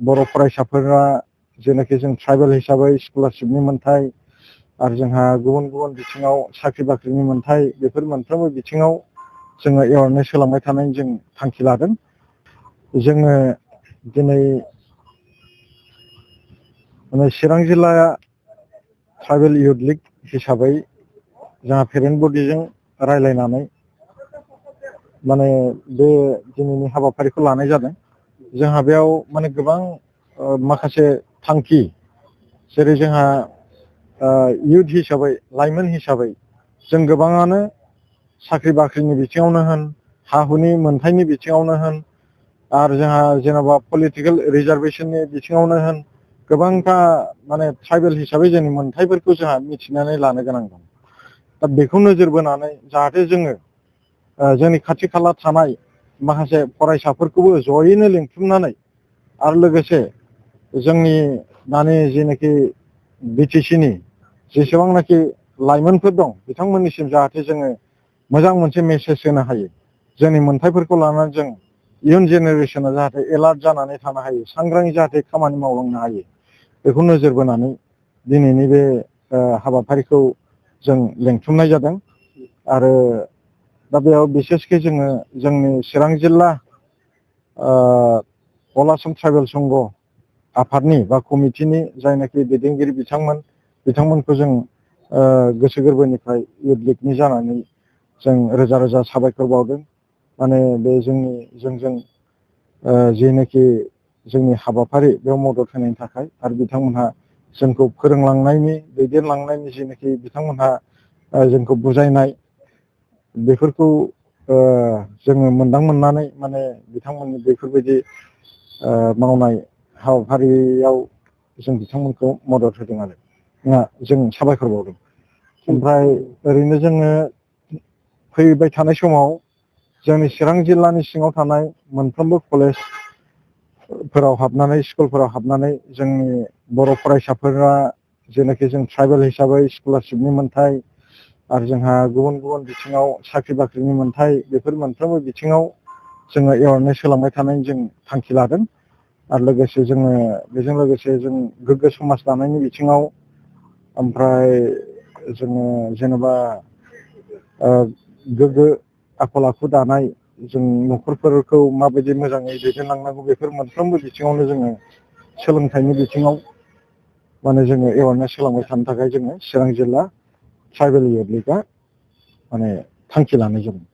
बर' फरायसाफोरा जेनाखि जों ट्राइबेल हिसाबै स्कलारशिपनि मोन्थाय आरो जोंहा गुबुन गुबुन बिथिङाव साख्रि बाख्रिनि मोन्थाय बेफोर मोनफ्रोमबो बिथिङाव जोङो एवारनेस होलांबाय थानायनि जों थांखि लादों। जोङो दिनै चिरां जिल्ला ट्राइबेल इयुथ लिग हिसाबै जोंहा पेरेन्ट बडिजों रायज्लायनानै बे दिनैनि हाबाफारिखौ लानाय जादों। जोंहा बेयाव गोबां माखासे थांखि, जेरै जोंहा इयुथ हिसाबै लाइमोन हिसाबै जों गोबाङानो साख्रि बाख्रिनि बिथिङावनो होन, हा हुनि मोन्थायनि बिथिङावनो होन, आरो जोंहा जेन'बा पलिटिकेल रिजार्भेसननि बिथिङावनो होन, गोबांथा ट्राइबेल हिसाबै जोंनि मोन्थायफोरखौ जोंहा मिथिनानै लानो गोनां दं। दा बेखौ नोजोर बोनानै जाहाथे जोङो जोंनि खाथि खाला थानाय माखासे फरायसाफोरखौबो जयैनो लिंथुमनानै आरो लोगोसे जोंनि दानि जेनाखि बिटिसिनि जेसेबांनाखि लाइमोनफोर दं बिथांमोननिसिम जाहाथे जोङो मोजां मोनसे मेसेज होनो हायो। जोंनि मोन्थायफोरखौ लानानै जों इयुन जेनेरेसना जाहाथे एलार्ट जानानै थानो हायो, सांग्राङै जाहाथे खामानि मावलांनो हायो, बेखौ नोजोर बोनानै दिनैनि बे हाबाफारिखौ जों लिंथुमनाय जादों। आरो दा बेयाव बिसेसके जोङो जोंनि चिरां जिल्ला अल आसाम ट्राइबेल संघ आफादनि बा कमिटिनि जायनाखि दैदेनगिरि बिथांमोनखौ जों गोसो गोरबोनिफ्राय इयुथ लिगनि जानानै जों रोजा रोजा साबायखर बावदों। बे जोंजों जेनाखि जोंनि हाबाफारि बेयाव मदद होनायनि थाखाय, आरो बिथांमोनहा जोंखौ फोरोंलांनायनि दैदेनलांनायनि जेनाखि बिथांमोनहा जोंखौ बुजायनाय, बेफोरखौ जोङो मोनदांमोननानै बिथांमोननि बेफोरबायदि मावनाय हाबाफारियाव जों बिथांमोनखौ मदद होदों आरो जों साबायखर बावदों। ओमफ्राय ओरैनो जोङो फैबाय थानाय समाव जोंनि चिरां जिल्लानि सिङाव थानाय मोनफ्रोमबो कलेजफोराव हाबनानै, स्कुलफोराव हाबनानै जोंनि बर' फरायसाफोरा जेनाखि जों ट्राइबेल हिसाबै स्कलारशिपनि मोन्थाय आरो जोंहा गुबुन गुबुन बिथिङाव साख्रि बाख्रिनि मोन्थाय, बेफोर मोनफ्रोमबो बिथिङाव जोङो एवारनेस होलांबाय थानायनि जों थांखि लादों। आरो लोगोसे जोङो बेजों लोगोसे जों गोग्गो समाज दानायनि बिथिङाव, ओमफ्राय जोङो जेनेबा गोग्गो आखल आखु दानाय, जों न'खरफोरखौ माबायदि मोजाङै दैदेनलांनांगौ, बेफोर मोनफ्रोमबो बिथिङावनो जोङो सोलोंथाइनि बिथिङाव जोङो एवारनेस होलांबाय थानो थाखाय जोङो चिरां जिल्ला ट्राइबेल इयुथ लिगआ थांखि लानाय जादों।